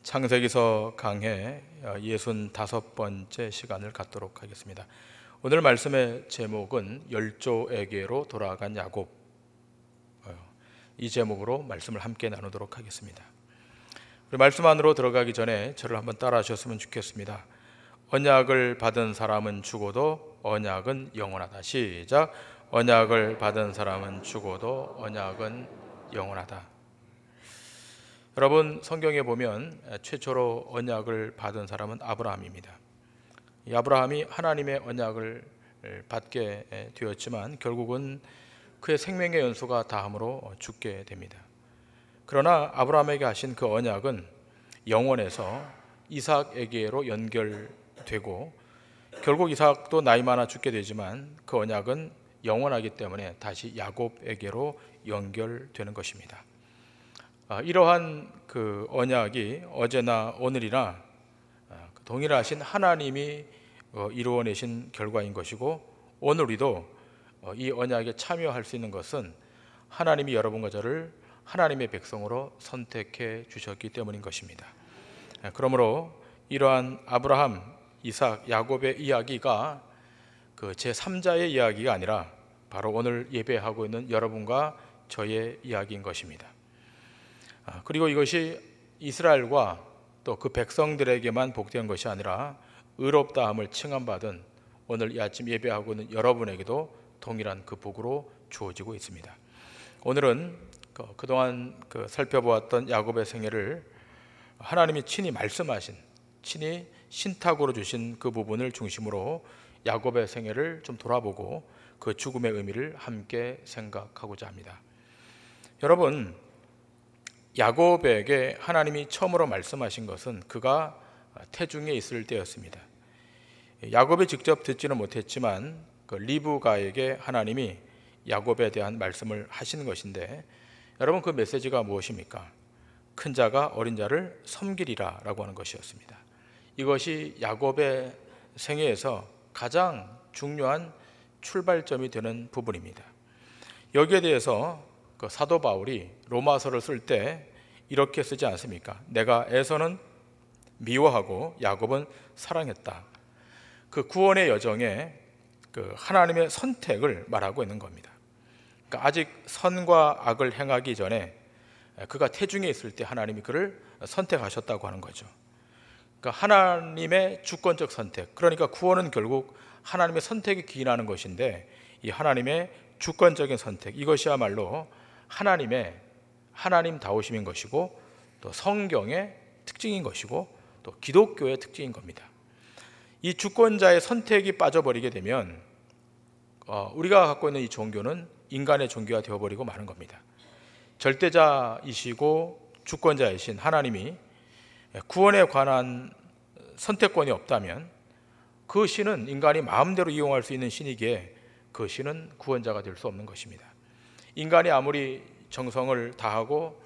창세기서 강해 65번째 시간을 갖도록 하겠습니다. 오늘 말씀의 제목은 열조에게로 돌아간 야곱, 이 제목으로 말씀을 함께 나누도록 하겠습니다. 우리 말씀 안으로 들어가기 전에 저를 한번 따라 하셨으면 좋겠습니다. 언약을 받은 사람은 죽어도 언약은 영원하다. 시작. 언약을 받은 사람은 죽어도 언약은 영원하다. 여러분, 성경에 보면 최초로 언약을 받은 사람은 아브라함입니다. 이 아브라함이 하나님의 언약을 받게 되었지만 결국은 그의 생명의 연수가 다함으로 죽게 됩니다. 그러나 아브라함에게 하신 그 언약은 영원에서 이삭에게로 연결되고 결국 이삭도 나이 많아 죽게 되지만 그 언약은 영원하기 때문에 다시 야곱에게로 연결되는 것입니다. 이러한 그 언약이 어제나 오늘이나 동일하신 하나님이 이루어내신 결과인 것이고, 오늘 우리도 이 언약에 참여할 수 있는 것은 하나님이 여러분과 저를 하나님의 백성으로 선택해 주셨기 때문인 것입니다. 그러므로 이러한 아브라함, 이삭, 야곱의 이야기가 그 제3자의 이야기가 아니라 바로 오늘 예배하고 있는 여러분과 저의 이야기인 것입니다. 그리고 이것이 이스라엘과 또 그 백성들에게만 복된 것이 아니라 의롭다함을 칭함받은 오늘 이 아침 예배하고 있는 여러분에게도 동일한 그 복으로 주어지고 있습니다. 오늘은 그동안 살펴보았던 야곱의 생애를 하나님이 친히 말씀하신, 친히 신탁으로 주신 그 부분을 중심으로 야곱의 생애를 좀 돌아보고 그 죽음의 의미를 함께 생각하고자 합니다. 여러분, 야곱에게 하나님이 처음으로 말씀하신 것은 그가 태중에 있을 때였습니다. 야곱이 직접 듣지는 못했지만 그 리브가에게 하나님이 야곱에 대한 말씀을 하신 것인데, 여러분, 그 메시지가 무엇입니까? 큰 자가 어린 자를 섬기리라 라고 하는 것이었습니다. 이것이 야곱의 생애에서 가장 중요한 출발점이 되는 부분입니다. 여기에 대해서 그 사도 바울이 로마서를 쓸 때 이렇게 쓰지 않습니까? 내가 에서는 미워하고 야곱은 사랑했다. 그 구원의 여정에 그 하나님의 선택을 말하고 있는 겁니다. 그러니까 아직 선과 악을 행하기 전에 그가 태중에 있을 때 하나님이 그를 선택하셨다고 하는 거죠. 그러니까 하나님의 주권적 선택, 그러니까 구원은 결국 하나님의 선택에 기인하는 것인데, 이 하나님의 주권적인 선택, 이것이야말로 하나님다우심인 것이고 또 성경의 특징인 것이고 또 기독교의 특징인 겁니다. 이 주권자의 선택이 빠져버리게 되면 우리가 갖고 있는 이 종교는 인간의 종교가 되어버리고 마는 겁니다. 절대자이시고 주권자이신 하나님이 구원에 관한 선택권이 없다면 그 신은 인간이 마음대로 이용할 수 있는 신이기에 그 신은 구원자가 될 수 없는 것입니다. 인간이 아무리 정성을 다하고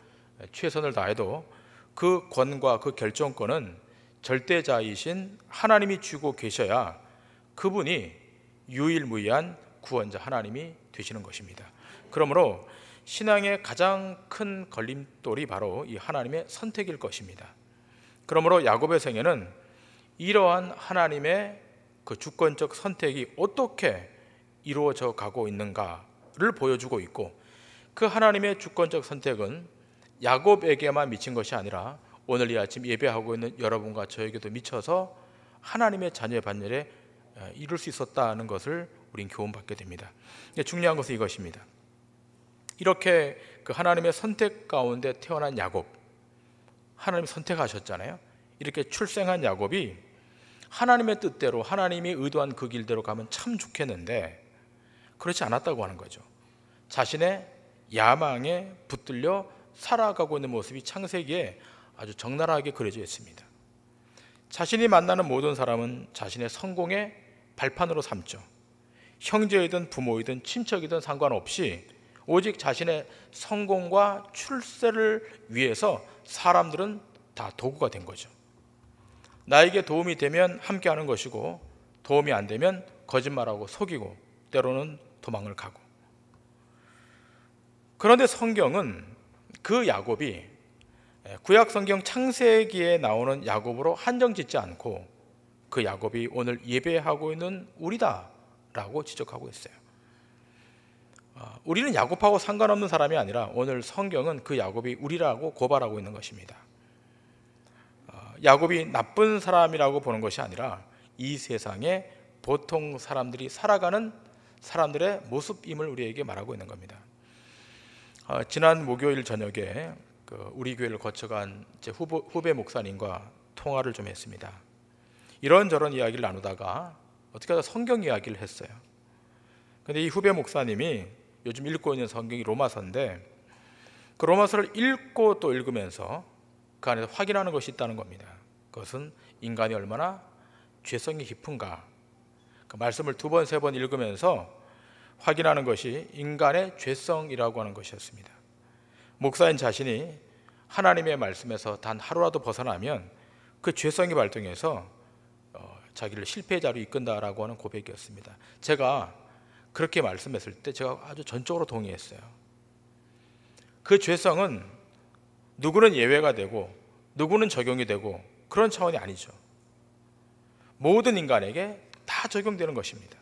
최선을 다해도 그 권과 그 결정권은 절대자이신 하나님이 쥐고 계셔야 그분이 유일무이한 구원자 하나님이 되시는 것입니다. 그러므로 신앙의 가장 큰 걸림돌이 바로 이 하나님의 선택일 것입니다. 그러므로 야곱의 생애는 이러한 하나님의 그 주권적 선택이 어떻게 이루어져 가고 있는가를 보여주고 있고, 그 하나님의 주권적 선택은 야곱에게만 미친 것이 아니라 오늘 이 아침 예배하고 있는 여러분과 저에게도 미쳐서 하나님의 자녀의 반열에 이룰 수 있었다는 것을 우린 교훈받게 됩니다. 중요한 것은 이것입니다. 이렇게 그 하나님의 선택 가운데 태어난 야곱, 하나님이 선택하셨잖아요. 이렇게 출생한 야곱이 하나님의 뜻대로 하나님이 의도한 그 길대로 가면 참 좋겠는데 그렇지 않았다고 하는 거죠. 자신의 야망에 붙들려 살아가고 있는 모습이 창세기에 아주 적나라하게 그려져 있습니다. 자신이 만나는 모든 사람은 자신의 성공의 발판으로 삼죠. 형제이든 부모이든 친척이든 상관없이 오직 자신의 성공과 출세를 위해서 사람들은 다 도구가 된 거죠. 나에게 도움이 되면 함께하는 것이고 도움이 안 되면 거짓말하고 속이고 때로는 도망을 가고. 그런데 성경은 그 야곱이 구약 성경 창세기에 나오는 야곱으로 한정짓지 않고 그 야곱이 오늘 예배하고 있는 우리다라고 지적하고 있어요. 우리는 야곱하고 상관없는 사람이 아니라 오늘 성경은 그 야곱이 우리라고 고발하고 있는 것입니다. 야곱이 나쁜 사람이라고 보는 것이 아니라 이 세상에 보통 사람들이 살아가는 사람들의 모습임을 우리에게 말하고 있는 겁니다. 지난 목요일 저녁에 우리 교회를 거쳐간 제 후배 목사님과 통화를 좀 했습니다. 이런저런 이야기를 나누다가 어떻게 하다 성경 이야기를 했어요. 근데 이 후배 목사님이 요즘 읽고 있는 성경이 로마서인데 그 로마서를 읽고 또 읽으면서 그 안에서 확인하는 것이 있다는 겁니다. 그것은 인간이 얼마나 죄성이 깊은가. 그 말씀을 2번, 3번 읽으면서 확인하는 것이 인간의 죄성이라고 하는 것이었습니다. 목사인 자신이 하나님의 말씀에서 단 하루라도 벗어나면 그 죄성이 발동해서 자기를 실패자로 이끈다라고 하는 고백이었습니다. 제가 그렇게 말씀했을 때 제가 아주 전적으로 동의했어요. 그 죄성은 누구는 예외가 되고 누구는 적용이 되고 그런 차원이 아니죠. 모든 인간에게 다 적용되는 것입니다.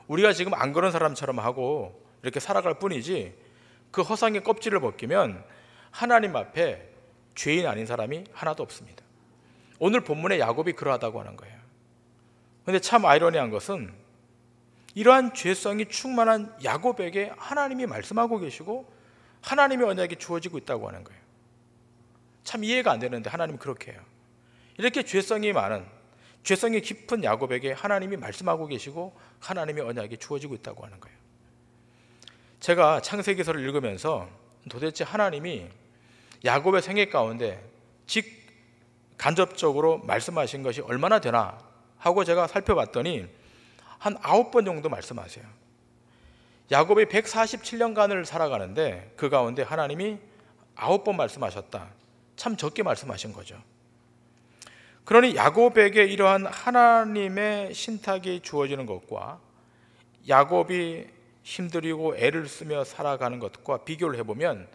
우리가 지금 안 그런 사람처럼 하고 이렇게 살아갈 뿐이지 그 허상의 껍질을 벗기면 하나님 앞에 죄인 아닌 사람이 하나도 없습니다. 오늘 본문의 야곱이 그러하다고 하는 거예요. 그런데 참 아이러니한 것은 이러한 죄성이 충만한 야곱에게 하나님이 말씀하고 계시고 하나님의 언약이 주어지고 있다고 하는 거예요. 참 이해가 안 되는데 하나님이 그렇게 해요. 이렇게 죄성이 많은, 죄성이 깊은 야곱에게 하나님이 말씀하고 계시고 하나님의 언약이 주어지고 있다고 하는 거예요. 제가 창세기서를 읽으면서 도대체 하나님이 야곱의 생애 가운데 간접적으로 말씀하신 것이 얼마나 되나 하고 제가 살펴봤더니 한 9번 정도 말씀하세요. 야곱이 147년간을 살아가는데 그 가운데 하나님이 9번 말씀하셨다. 참 적게 말씀하신 거죠. 그러니 야곱에게 이러한 하나님의 신탁이 주어지는 것과 야곱이 힘들이고 애를 쓰며 살아가는 것과 비교를 해보면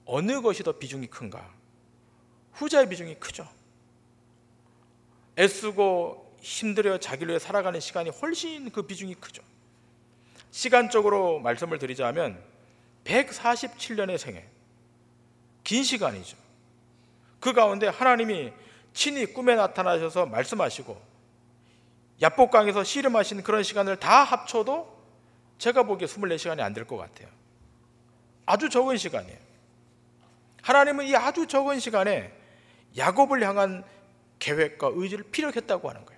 어느 것이 더 비중이 큰가? 후자의 비중이 크죠. 애쓰고 힘들여 자기를 위해 살아가는 시간이 훨씬 그 비중이 크죠. 시간적으로 말씀을 드리자면 147년의 생애, 긴 시간이죠. 그 가운데 하나님이 친히 꿈에 나타나셔서 말씀하시고 야복강에서 씨름하신 그런 시간을 다 합쳐도 제가 보기에 24시간이 안 될 것 같아요. 아주 적은 시간이에요. 하나님은 이 아주 적은 시간에 야곱을 향한 계획과 의지를 피력했다고 하는 거예요.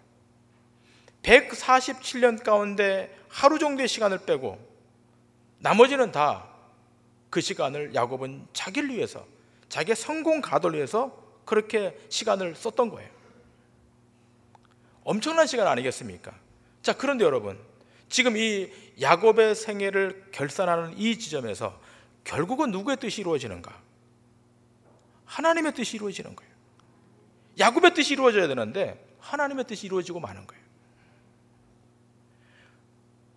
147년 가운데 하루 정도의 시간을 빼고 나머지는 다 그 시간을 야곱은 자기를 위해서, 자기의 성공 가도를 위해서 그렇게 시간을 썼던 거예요. 엄청난 시간 아니겠습니까? 자, 그런데 여러분, 지금 이 야곱의 생애를 결산하는 이 지점에서 결국은 누구의 뜻이 이루어지는가? 하나님의 뜻이 이루어지는 거예요. 야곱의 뜻이 이루어져야 되는데 하나님의 뜻이 이루어지고 마는 거예요.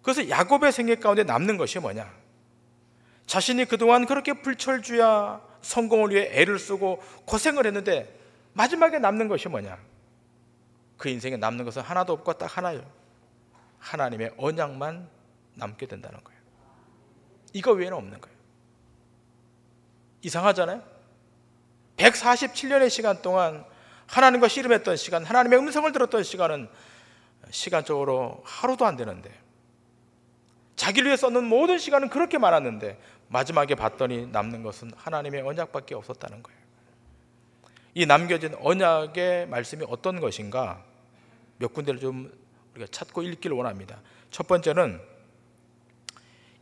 그래서 야곱의 생애 가운데 남는 것이 뭐냐? 자신이 그동안 그렇게 불철주야 성공을 위해 애를 쓰고 고생을 했는데 마지막에 남는 것이 뭐냐? 그 인생에 남는 것은 하나도 없고 딱 하나예요. 하나님의 언약만 남게 된다는 거예요. 이거 외에는 없는 거예요. 이상하잖아요? 147년의 시간 동안 하나님과 씨름했던 시간, 하나님의 음성을 들었던 시간은 시간적으로 하루도 안 되는데, 자기를 위해 썼는 모든 시간은 그렇게 많았는데 마지막에 봤더니 남는 것은 하나님의 언약밖에 없었다는 거예요. 이 남겨진 언약의 말씀이 어떤 것인가 몇 군데를 좀 우리가 찾고 읽기를 원합니다. 첫 번째는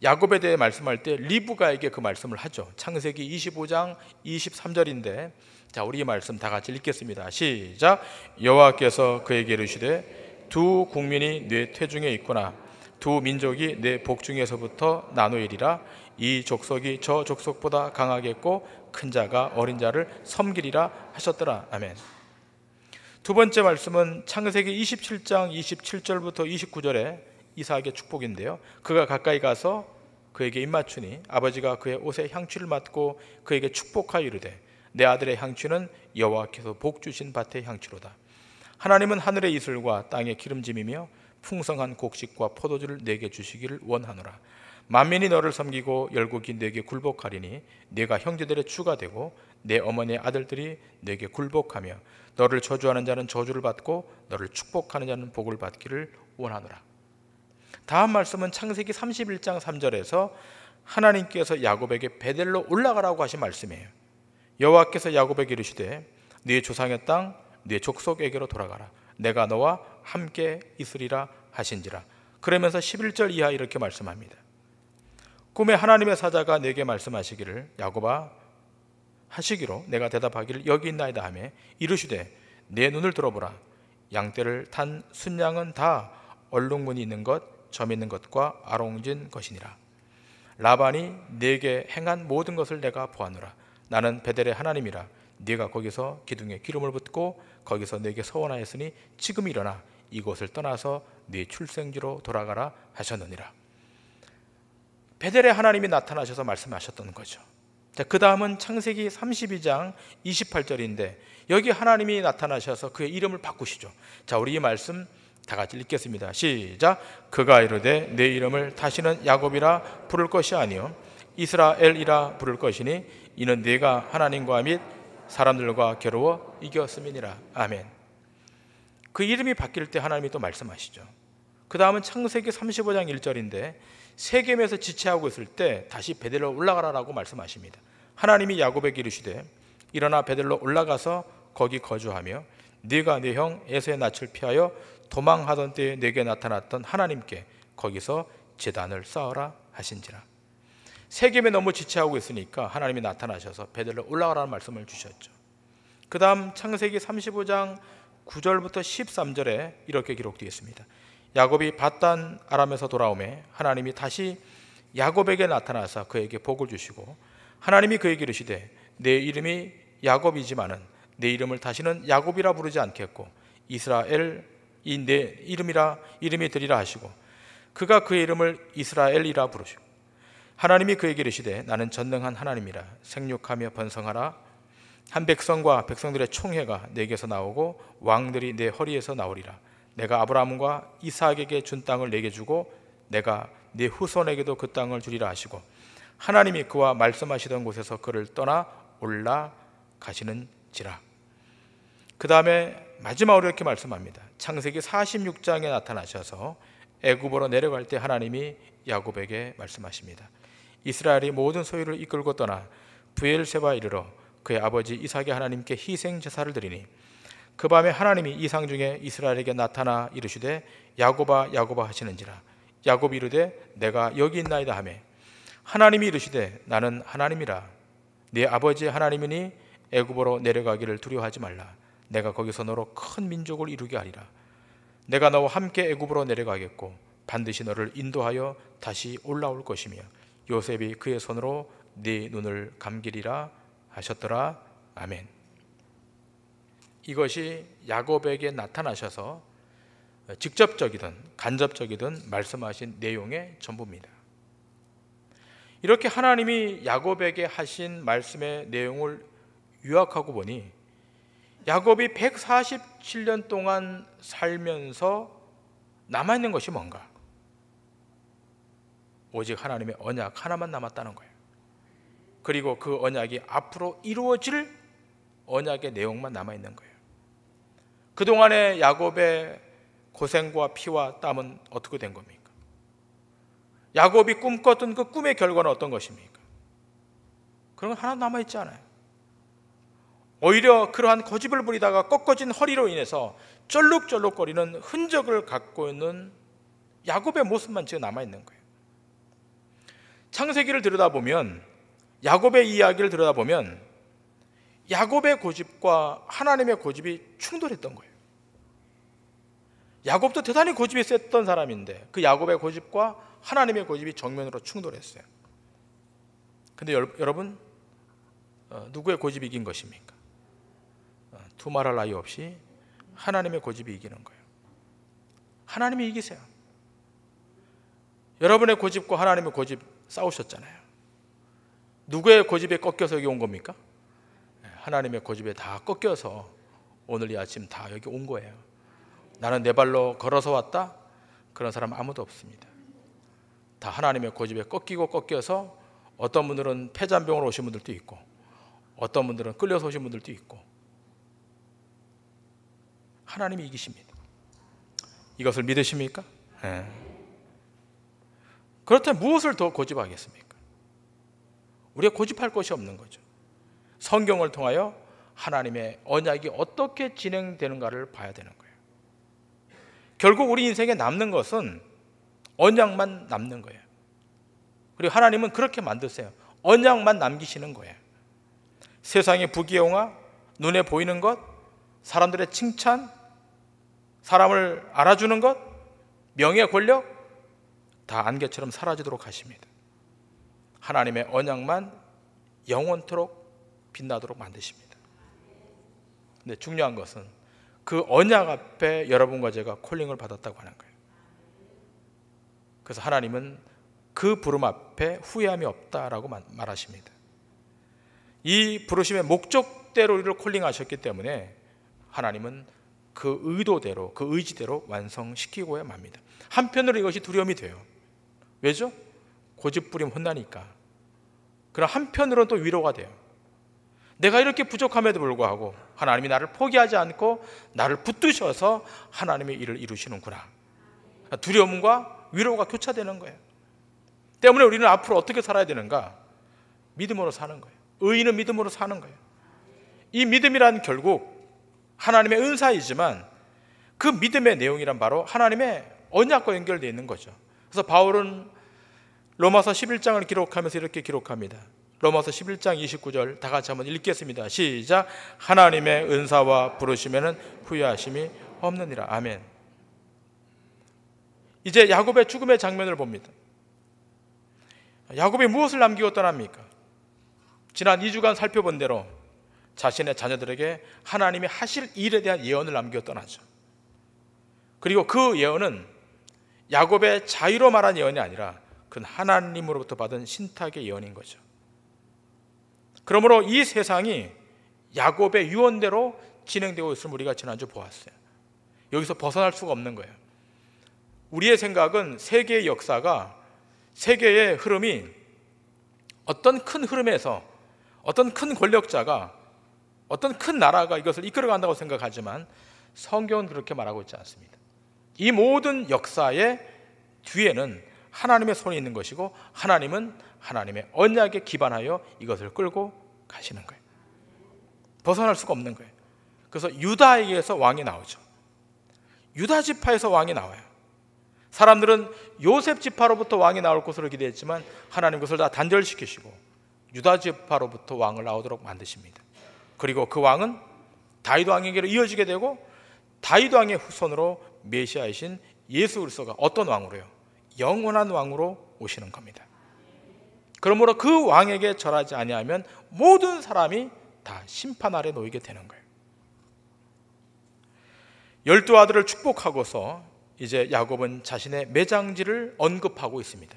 야곱에 대해 말씀할 때 리브가에게 그 말씀을 하죠. 창세기 25장 23절인데, 자, 우리 이 말씀 다 같이 읽겠습니다. 시작. 여호와께서 그에게 이르시되 두 국민이 네 태중에 있구나. 두 민족이 내 복중에서부터 나누이리라. 이 족속이 저 족속보다 강하겠고 큰 자가 어린 자를 섬기리라 하셨더라. 아멘. 두 번째 말씀은 창세기 27장 27절부터 29절에 이삭의 축복인데요. 그가 가까이 가서 그에게 입맞추니 아버지가 그의 옷에 향취를 맡고 그에게 축복하여 이르되 내 아들의 향취는 여호와께서 복 주신 밭의 향취로다. 하나님은 하늘의 이슬과 땅의 기름짐이며 풍성한 곡식과 포도주를 내게 주시기를 원하노라. 만민이 너를 섬기고 열국이 내게 굴복하리니 네가 형제들의 주가 되고 내 어머니의 아들들이 내게 굴복하며 너를 저주하는 자는 저주를 받고 너를 축복하는 자는 복을 받기를 원하노라. 다음 말씀은 창세기 31장 3절에서 하나님께서 야곱에게 베델로 올라가라고 하신 말씀이에요. 여호와께서 야곱에게 이르시되 네 조상의 땅 네 족속에게로 돌아가라. 내가 너와 함께 있으리라 하신지라. 그러면서 11절 이하 이렇게 말씀합니다. 꿈에 하나님의 사자가 내게 말씀하시기를 야곱아 하시기로 내가 대답하기를 여기 있나이다 하며 이르시되 내 눈을 들어보라. 양떼를 탄 순양은 다 얼룩무늬 있는 것, 점 있는 것과 아롱진 것이니라. 라반이 내게 행한 모든 것을 내가 보았노라. 나는 베델의 하나님이라. 네가 거기서 기둥에 기름을 붓고 거기서 내게 서원하였으니 지금 일어나 이곳을 떠나서 네 출생지로 돌아가라 하셨느니라. 베델의 하나님이 나타나셔서 말씀하셨던 거죠. 자, 그 다음은 창세기 32장 28절인데 여기 하나님이 나타나셔서 그의 이름을 바꾸시죠. 자, 우리 이 말씀 다 같이 읽겠습니다. 시작. 그가 이르되 내 이름을 다시는 야곱이라 부를 것이 아니요 이스라엘이라 부를 것이니 이는 네가 하나님과 및 사람들과 겨루어 이겼음이니라. 아멘. 그 이름이 바뀔 때 하나님이 또 말씀하시죠. 그 다음은 창세기 35장 1절인데 세겜에서 지체하고 있을 때 다시 베델로 올라가라라고 말씀하십니다. 하나님이 야곱에게 이르시되 일어나 베델로 올라가서 거기 거주하며 네가 네 형 에서의 낯을 피하여 도망하던 때에 내게 나타났던 하나님께 거기서 제단을 쌓으라 하신지라. 세겜에 너무 지체하고 있으니까 하나님이 나타나셔서 베델로 올라가라는 말씀을 주셨죠. 그 다음 창세기 35장 9절부터 13절에 이렇게 기록되어 있습니다. 야곱이 밧단 아람에서 돌아오매 하나님이 다시 야곱에게 나타나서 그에게 복을 주시고 하나님이 그에게 이르시되 내 이름이 야곱이지만은 내 이름을 다시는 야곱이라 부르지 않겠고 이스라엘이 내 이름이 되리라 하시고 그가 그의 이름을 이스라엘이라 부르시고 하나님이 그에게 이르시되 나는 전능한 하나님이라 생육하며 번성하라. 한 백성과 백성들의 총회가 내게서 나오고 왕들이 내 허리에서 나오리라. 내가 아브라함과 이삭에게 준 땅을 내게 주고 내가 네 후손에게도 그 땅을 주리라 하시고 하나님이 그와 말씀하시던 곳에서 그를 떠나 올라가시는지라. 그 다음에 마지막으로 이렇게 말씀합니다. 창세기 46장에 나타나셔서 애굽으로 내려갈 때 하나님이 야곱에게 말씀하십니다. 이스라엘이 모든 소유를 이끌고 떠나 브엘세바에 이르러 그의 아버지 이삭의 하나님께 희생 제사를 드리니 그 밤에 하나님이 이상 중에 이스라엘에게 나타나 이르시되 야곱아 야곱아 하시는지라. 야곱이 이르되 내가 여기 있나이다 하며 하나님이 이르시되 나는 하나님이라. 네 아버지의 하나님이니 애굽으로 내려가기를 두려워하지 말라. 내가 거기서 너로 큰 민족을 이루게 하리라. 내가 너와 함께 애굽으로 내려가겠고 반드시 너를 인도하여 다시 올라올 것이며 요셉이 그의 손으로 네 눈을 감기리라 하셨더라. 아멘. 이것이 야곱에게 나타나셔서 직접적이든 간접적이든 말씀하신 내용의 전부입니다. 이렇게 하나님이 야곱에게 하신 말씀의 내용을 요약하고 보니 야곱이 147년 동안 살면서 남아있는 것이 뭔가? 오직 하나님의 언약 하나만 남았다는 거예요. 그리고 그 언약이 앞으로 이루어질 언약의 내용만 남아있는 거예요. 그동안의 야곱의 고생과 피와 땀은 어떻게 된 겁니까? 야곱이 꿈꿨던 그 꿈의 결과는 어떤 것입니까? 그런 건 하나 남아있지 않아요. 오히려 그러한 고집을 부리다가 꺾어진 허리로 인해서 쩔룩쩔룩거리는 흔적을 갖고 있는 야곱의 모습만 지금 남아있는 거예요. 창세기를 들여다보면 야곱의 이야기를 들여다보면 야곱의 고집과 하나님의 고집이 충돌했던 거예요. 야곱도 대단히 고집이 셌던 사람인데 그 야곱의 고집과 하나님의 고집이 정면으로 충돌했어요. 근데 여러분 누구의 고집이 이긴 것입니까? 두말할 나위 없이 하나님의 고집이 이기는 거예요. 하나님이 이기세요. 여러분의 고집과 하나님의 고집 싸우셨잖아요. 누구의 고집에 꺾여서 여기 온 겁니까? 하나님의 고집에 다 꺾여서 오늘 이 아침 다 여기 온 거예요. 나는 내 발로 걸어서 왔다? 그런 사람 아무도 없습니다. 다 하나님의 고집에 꺾여서 어떤 분들은 폐잔병으로 오신 분들도 있고, 어떤 분들은 끌려서 오신 분들도 있고, 하나님이 이기십니다. 이것을 믿으십니까? 네. 그렇다면 무엇을 더 고집하겠습니까? 우리가 고집할 것이 없는 거죠. 성경을 통하여 하나님의 언약이 어떻게 진행되는가를 봐야 되는 거예요. 결국 우리 인생에 남는 것은 언약만 남는 거예요. 그리고 하나님은 그렇게 만드세요. 언약만 남기시는 거예요. 세상의 부귀영화, 눈에 보이는 것, 사람들의 칭찬, 사람을 알아주는 것, 명예, 권력 다 안개처럼 사라지도록 하십니다. 하나님의 언약만 영원토록 빛나도록 만드십니다. 근데 중요한 것은 그 언약 앞에 여러분과 제가 콜링을 받았다고 하는 거예요. 그래서 하나님은 그 부름 앞에 후회함이 없다라고 말하십니다. 이 부르심의 목적대로 우리를 콜링하셨기 때문에 하나님은 그 의도대로, 그 의지대로 완성시키고야 맙니다. 한편으로 이것이 두려움이 돼요. 왜죠? 고집부리면 혼나니까. 그럼 한편으로는 또 위로가 돼요. 내가 이렇게 부족함에도 불구하고 하나님이 나를 포기하지 않고 나를 붙드셔서 하나님의 일을 이루시는구나. 두려움과 위로가 교차되는 거예요. 때문에 우리는 앞으로 어떻게 살아야 되는가? 믿음으로 사는 거예요. 의인은 믿음으로 사는 거예요. 이 믿음이란 결국 하나님의 은사이지만 그 믿음의 내용이란 바로 하나님의 언약과 연결되어 있는 거죠. 그래서 바울은 로마서 11장을 기록하면서 이렇게 기록합니다. 로마서 11장 29절 다 같이 한번 읽겠습니다. 시작. 하나님의 은사와 부르심에는 후회하심이 없느니라. 아멘. 이제 야곱의 죽음의 장면을 봅니다. 야곱이 무엇을 남기고 떠납니까? 지난 2주간 살펴본 대로 자신의 자녀들에게 하나님이 하실 일에 대한 예언을 남기고 떠나죠. 그리고 그 예언은 야곱의 자유로 말한 예언이 아니라 그건 하나님으로부터 받은 신탁의 예언인 거죠. 그러므로 이 세상이 야곱의 유언대로 진행되고 있음을 우리가 지난주 보았어요. 여기서 벗어날 수가 없는 거예요. 우리의 생각은 세계의 역사가, 세계의 흐름이 어떤 큰 흐름에서 어떤 큰 권력자가, 어떤 큰 나라가 이것을 이끌어간다고 생각하지만 성경은 그렇게 말하고 있지 않습니다. 이 모든 역사의 뒤에는 하나님의 손이 있는 것이고 하나님은 하나님의 언약에 기반하여 이것을 끌고 가시는 거예요. 벗어날 수가 없는 거예요. 그래서 유다에게서 왕이 나오죠. 유다 지파에서 왕이 나와요. 사람들은 요셉 지파로부터 왕이 나올 것으로 기대했지만 하나님 그것을 다 단절시키시고 유다 지파로부터 왕을 나오도록 만드십니다. 그리고 그 왕은 다윗 왕에게로 이어지게 되고 다윗 왕의 후손으로 메시아이신 예수 그리스도가 어떤 왕으로요? 영원한 왕으로 오시는 겁니다. 그러므로 그 왕에게 절하지 아니하면 모든 사람이 다 심판 아래 놓이게 되는 거예요. 12 아들을 축복하고서 이제 야곱은 자신의 매장지를 언급하고 있습니다.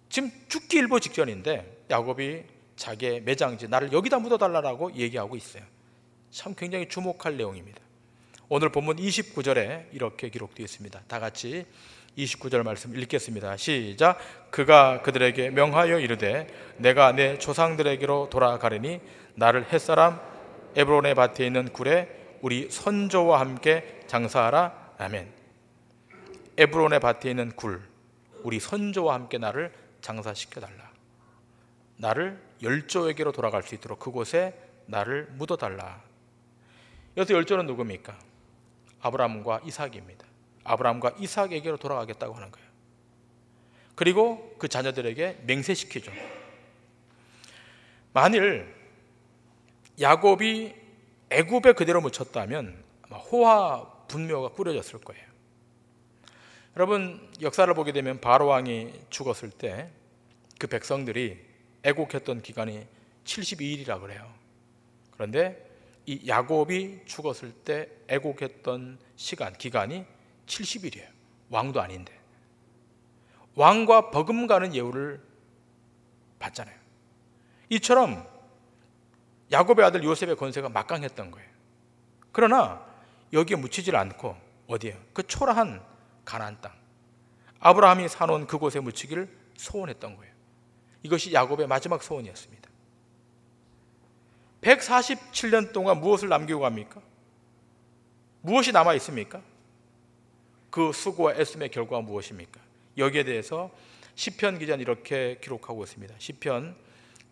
지금 죽기 일보 직전인데 야곱이 자기의 매장지, 나를 여기다 묻어달라고 얘기하고 있어요. 참 굉장히 주목할 내용입니다. 오늘 본문 29절에 이렇게 기록되어 있습니다. 다 같이 29절 말씀 읽겠습니다. 시작. 그가 그들에게 명하여 이르되 내가 내 조상들에게로 돌아가리니 나를 햇사람 에브론의 밭에 있는 굴에 우리 선조와 함께 장사하라. 아멘. 에브론의 밭에 있는 굴, 우리 선조와 함께 나를 장사시켜달라. 나를 열조에게로 돌아갈 수 있도록 그곳에 나를 묻어달라. 여기서 열조는 누굽니까? 아브라함과 이삭입니다. 아브라함과 이삭에게로 돌아가겠다고 하는 거예요. 그리고 그 자녀들에게 맹세시키죠. 만일 야곱이 애굽에 그대로 묻혔다면 아마 호화 분묘가 꾸려졌을 거예요. 여러분, 역사를 보게 되면 바로 왕이 죽었을 때 그 백성들이 애국했던 기간이 72일이라 그래요. 그런데 이 야곱이 죽었을 때 애국했던 기간이 70일이에요. 왕도 아닌데. 왕과 버금가는 예우를 받잖아요. 이처럼 야곱의 아들 요셉의 권세가 막강했던 거예요. 그러나 여기에 묻히질 않고 어디에요? 그 초라한 가나안 땅, 아브라함이 사놓은 그곳에 묻히기를 소원했던 거예요. 이것이 야곱의 마지막 소원이었습니다. 147년 동안 무엇을 남기고 갑니까? 무엇이 남아 있습니까? 그 수고와 애씀의 결과가 무엇입니까? 여기에 대해서 시편 기자는 이렇게 기록하고 있습니다. 시편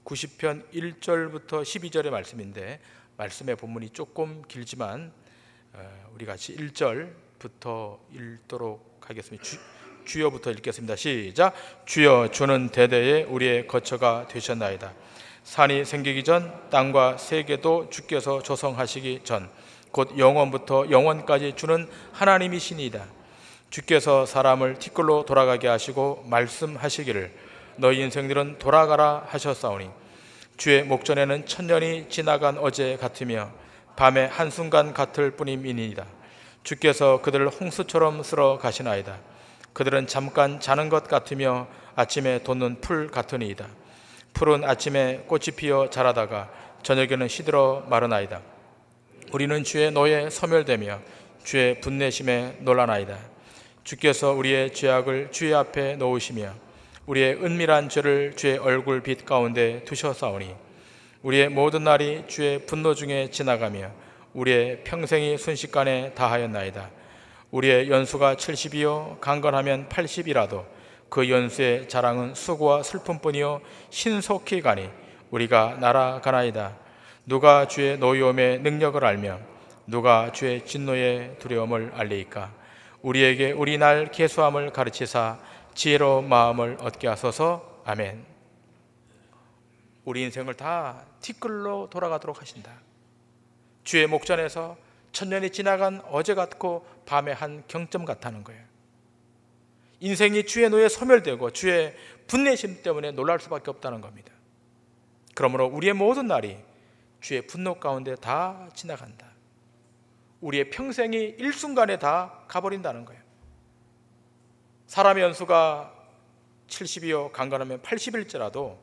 90편 1절부터 12절의 말씀인데, 말씀의 본문이 조금 길지만 우리 같이 1절부터 읽도록 하겠습니다. 주여부터 읽겠습니다. 시작. 주여, 주는 대대에 우리의 거처가 되셨나이다. 산이 생기기 전 땅과 세계도 주께서 조성하시기 전 곧 영원부터 영원까지 주는 하나님이시니이다. 주께서 사람을 티끌로 돌아가게 하시고 말씀하시기를 너희 인생들은 돌아가라 하셨사오니 주의 목전에는 천년이 지나간 어제 같으며 밤의 한순간 같을 뿐임이니이다. 주께서 그들을 홍수처럼 쓸어 가시나이다. 그들은 잠깐 자는 것 같으며 아침에 돋는 풀 같으니이다. 풀은 아침에 꽃이 피어 자라다가 저녁에는 시들어 마르나이다. 우리는 주의 노에 소멸되며 주의 분내심에 놀라나이다. 주께서 우리의 죄악을 주의 앞에 놓으시며 우리의 은밀한 죄를 주의 얼굴 빛 가운데 두셨사오니 우리의 모든 날이 주의 분노 중에 지나가며 우리의 평생이 순식간에 다하였나이다. 우리의 연수가 70이요 강건하면 80이라도 그 연수의 자랑은 수고와 슬픔뿐이요 신속히 가니 우리가 날아가나이다. 누가 주의 노여움의 능력을 알며 누가 주의 진노의 두려움을 알리이까? 우리에게 우리 날 계수함을 가르치사 지혜로운 마음을 얻게 하소서. 아멘. 우리 인생을 다 티끌로 돌아가도록 하신다. 주의 목전에서 천년이 지나간 어제 같고 밤의 한 경점 같다는 거예요. 인생이 주의 노에 소멸되고 주의 분내심 때문에 놀랄 수밖에 없다는 겁니다. 그러므로 우리의 모든 날이 주의 분노 가운데 다 지나간다. 우리의 평생이 일순간에 다 가버린다는 거예요. 사람의 연수가 70이요 강건하면 80일째라도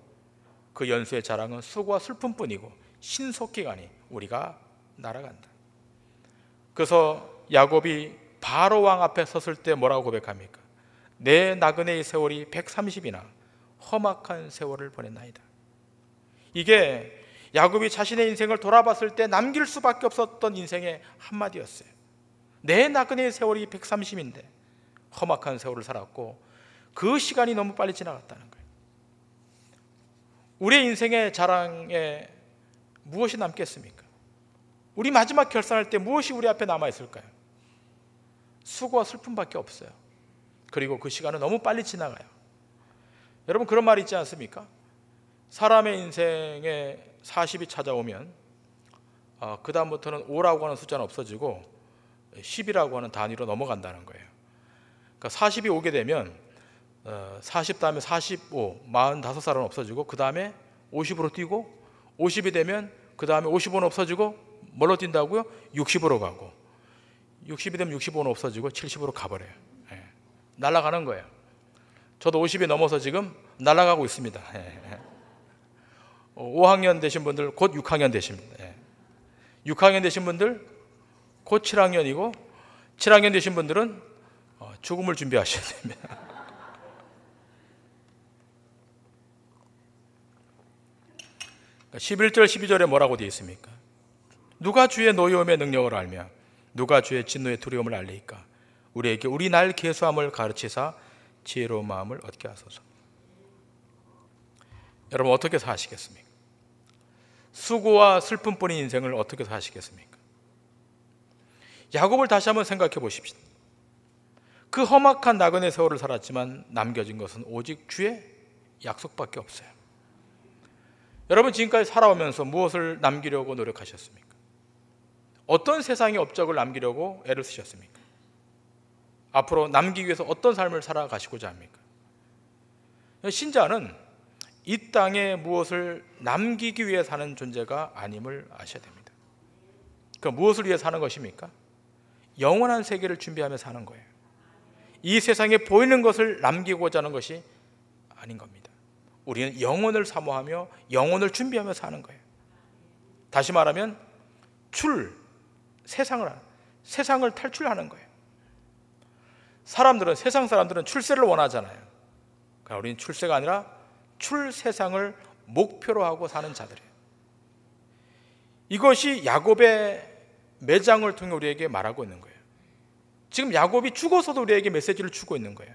그 연수의 자랑은 수고와 슬픔뿐이고 신속히 가니 우리가 날아간다. 그래서 야곱이 바로 왕 앞에 섰을 때 뭐라고 고백합니까? 내 나그네의 세월이 130이나 험악한 세월을 보냈나이다. 이게 야곱이 자신의 인생을 돌아봤을 때 남길 수밖에 없었던 인생의 한마디였어요. 내 나그네의 세월이 130인데 험악한 세월을 살았고 그 시간이 너무 빨리 지나갔다는 거예요. 우리의 인생의 자랑에 무엇이 남겠습니까? 우리 마지막 결산할 때 무엇이 우리 앞에 남아있을까요? 수고와 슬픔밖에 없어요. 그리고 그 시간은 너무 빨리 지나가요. 여러분, 그런 말이 있지 않습니까? 사람의 인생에 40이 찾아오면 그 다음부터는 5라고 하는 숫자는 없어지고 10이라고 하는 단위로 넘어간다는 거예요. 그러니까 40이 오게 되면 40 다음에 45, 45살은 없어지고 그 다음에 50으로 뛰고 50이 되면 그 다음에 55는 없어지고 뭘로 뛴다고요? 60으로 가고 60이 되면 65는 없어지고 70으로 가버려요. 날아가는 거예요. 저도 50이 넘어서 지금 날아가고 있습니다. 5학년 되신 분들 곧 6학년 되십니다. 6학년 되신 분들 곧 7학년이고 7학년 되신 분들은 죽음을 준비하셔야 됩니다. 11절 12절에 뭐라고 되어 있습니까? 누가 주의 노여움의 능력을 알며 누가 주의 진노의 두려움을 알리이까? 우리에게 우리 날 계수함을 가르치사 지혜로운 마음을 얻게 하소서. 여러분, 어떻게 사시겠습니까? 수고와 슬픔뿐인 인생을 어떻게 사시겠습니까? 야곱을 다시 한번 생각해 보십시오. 그 험악한 나그네 세월을 살았지만 남겨진 것은 오직 주의 약속밖에 없어요. 여러분, 지금까지 살아오면서 무엇을 남기려고 노력하셨습니까? 어떤 세상의 업적을 남기려고 애를 쓰셨습니까? 앞으로 남기기 위해서 어떤 삶을 살아가시고자 합니까? 신자는 이 땅에 무엇을 남기기 위해 사는 존재가 아님을 아셔야 됩니다. 그럼 무엇을 위해 사는 것입니까? 영원한 세계를 준비하며 사는 거예요. 이 세상에 보이는 것을 남기고자 하는 것이 아닌 겁니다. 우리는 영혼을 사모하며 영혼을 준비하며 사는 거예요. 다시 말하면 세상을 탈출하는 거예요. 세상 사람들은 출세를 원하잖아요. 그러니까 우리는 출세가 아니라 출세상을 목표로 하고 사는 자들이에요. 이것이 야곱의 매장을 통해 우리에게 말하고 있는 거예요. 지금 야곱이 죽어서도 우리에게 메시지를 주고 있는 거예요.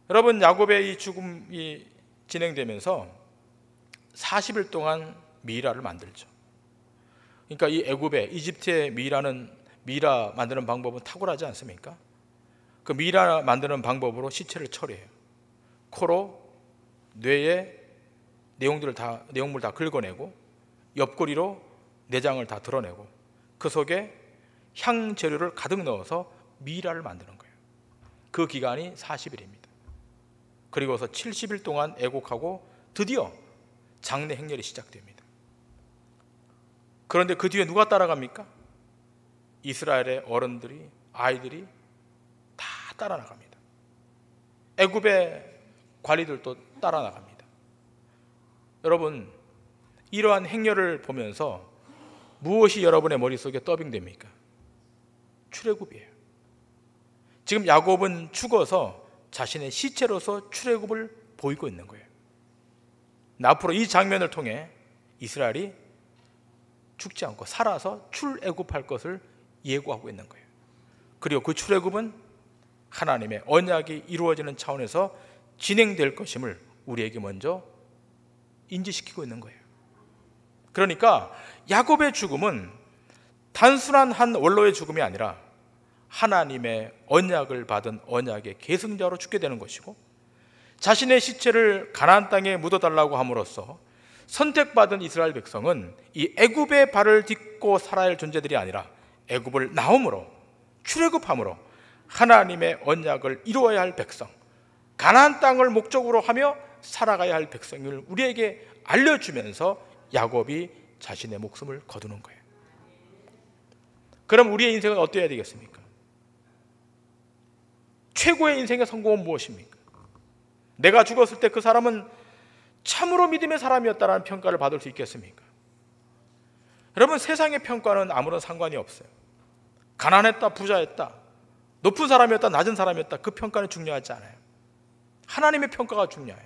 여러분, 야곱의 이 죽음이 진행되면서 40일 동안 미라를 만들죠. 그러니까 이 애굽의 이집트의 미라 만드는 방법은 탁월하지 않습니까? 그 미라 만드는 방법으로 시체를 처리해요. 코로 뇌에 내용물 다 긁어내고 옆구리로 내장을 다 드러내고 그 속에 향 재료를 가득 넣어서 미라를 만드는 거예요. 그 기간이 40일입니다. 그리고서 70일 동안 애곡하고 드디어 장례 행렬이 시작됩니다. 그런데 그 뒤에 누가 따라갑니까? 이스라엘의 어른들이, 아이들이 다 따라 나갑니다. 애굽의 관리들도 따라 나갑니다. 여러분, 이러한 행렬을 보면서 무엇이 여러분의 머릿속에 더빙됩니까? 출애굽이에요. 지금 야곱은 죽어서 자신의 시체로서 출애굽을 보이고 있는 거예요. 앞으로 이 장면을 통해 이스라엘이 죽지 않고 살아서 출애굽할 것을 예고하고 있는 거예요. 그리고 그 출애굽은 하나님의 언약이 이루어지는 차원에서 진행될 것임을 우리에게 먼저 인지시키고 있는 거예요. 그러니까 야곱의 죽음은 단순한 한 원로의 죽음이 아니라 하나님의 언약을 받은 언약의 계승자로 죽게 되는 것이고, 자신의 시체를 가나안 땅에 묻어달라고 함으로써 선택받은 이스라엘 백성은 이 애굽의 발을 딛고 살아야 할 존재들이 아니라 애굽을 나옴으로, 출애굽함으로 하나님의 언약을 이루어야 할 백성, 가나안 땅을 목적으로 하며 살아가야 할 백성을 우리에게 알려주면서 야곱이 자신의 목숨을 거두는 거예요. 그럼 우리의 인생은 어때야 되겠습니까? 최고의 인생의 성공은 무엇입니까? 내가 죽었을 때 그 사람은 참으로 믿음의 사람이었다라는 평가를 받을 수 있겠습니까? 여러분, 세상의 평가는 아무런 상관이 없어요. 가난했다, 부자였다, 높은 사람이었다, 낮은 사람이었다, 그 평가는 중요하지 않아요. 하나님의 평가가 중요해요.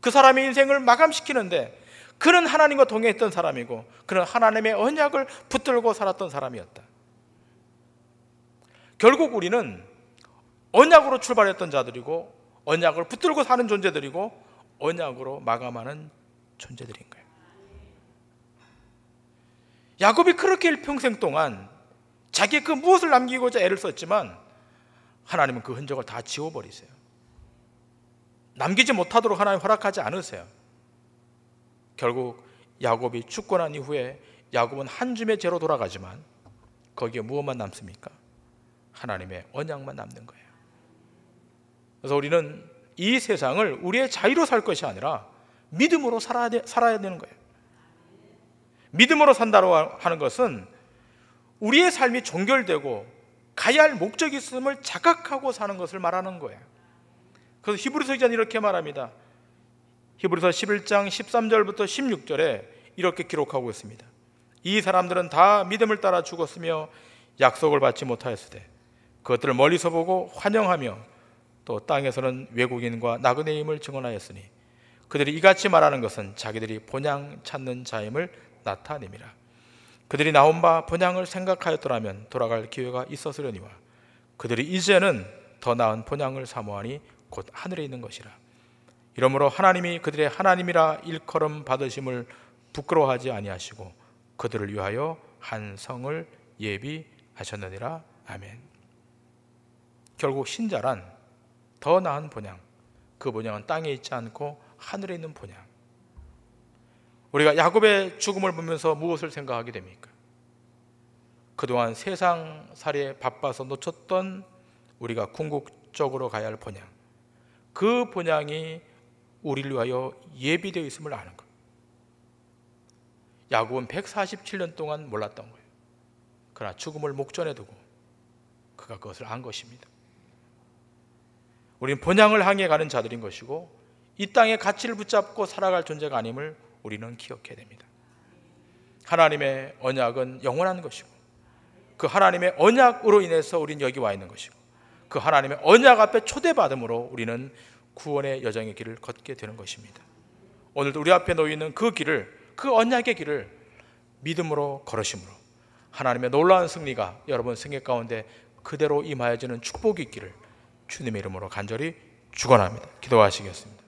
그 사람의 인생을 마감시키는데 그는 하나님과 동행했던 사람이고 그는 하나님의 언약을 붙들고 살았던 사람이었다. 결국 우리는 언약으로 출발했던 자들이고 언약을 붙들고 사는 존재들이고 언약으로 마감하는 존재들인 거예요. 야곱이 그렇게 일평생 동안 자기의 그 무엇을 남기고자 애를 썼지만 하나님은 그 흔적을 다 지워버리세요. 남기지 못하도록 하나님 허락하지 않으세요. 결국 야곱이 죽고 난 이후에 야곱은 한 줌의 죄로 돌아가지만 거기에 무엇만 남습니까? 하나님의 언약만 남는 거예요. 그래서 우리는 이 세상을 우리의 자유로 살 것이 아니라 믿음으로 살아야 되는 거예요. 믿음으로 산다고 하는 것은 우리의 삶이 종결되고 가야 할 목적이 있음을 자각하고 사는 것을 말하는 거예요. 그래서 히브리서 기자는 이렇게 말합니다. 히브리서 11장 13절부터 16절에 이렇게 기록하고 있습니다. 이 사람들은 다 믿음을 따라 죽었으며 약속을 받지 못하였으되 그것들을 멀리서 보고 환영하며 또 땅에서는 외국인과 나그네임을 증언하였으니 그들이 이같이 말하는 것은 자기들이 본향 찾는 자임을 나타냄이라. 그들이 나온 바 본향을 생각하였더라면 돌아갈 기회가 있었으려니와 그들이 이제는 더 나은 본향을 사모하니 곧 하늘에 있는 것이라. 이러므로 하나님이 그들의 하나님이라 일컬음 받으심을 부끄러워하지 아니하시고 그들을 위하여 한 성을 예비하셨느니라. 아멘. 결국 신자란 더 나은 본향, 그 본향은 땅에 있지 않고 하늘에 있는 본향. 우리가 야곱의 죽음을 보면서 무엇을 생각하게 됩니까? 그동안 세상살이에 바빠서 놓쳤던 우리가 궁극적으로 가야 할 본향, 그 본향이 우리를 위하여 예비되어 있음을 아는 것. 야곱은 147년 동안 몰랐던 거예요. 그러나 죽음을 목전에 두고 그가 그것을 안 것입니다. 우리는 본향을 향해 가는 자들인 것이고 이 땅의 가치를 붙잡고 살아갈 존재가 아님을 우리는 기억해야 됩니다. 하나님의 언약은 영원한 것이고, 그 하나님의 언약으로 인해서 우리는 여기 와 있는 것이고, 그 하나님의 언약 앞에 초대받음으로 우리는 구원의 여정의 길을 걷게 되는 것입니다. 오늘도 우리 앞에 놓여 있는 그 길을, 그 언약의 길을 믿음으로 걸으심으로 하나님의 놀라운 승리가 여러분 생애 가운데 그대로 임하여지는 축복이 있기를 주님의 이름으로 간절히 축원합니다. 기도하시겠습니다.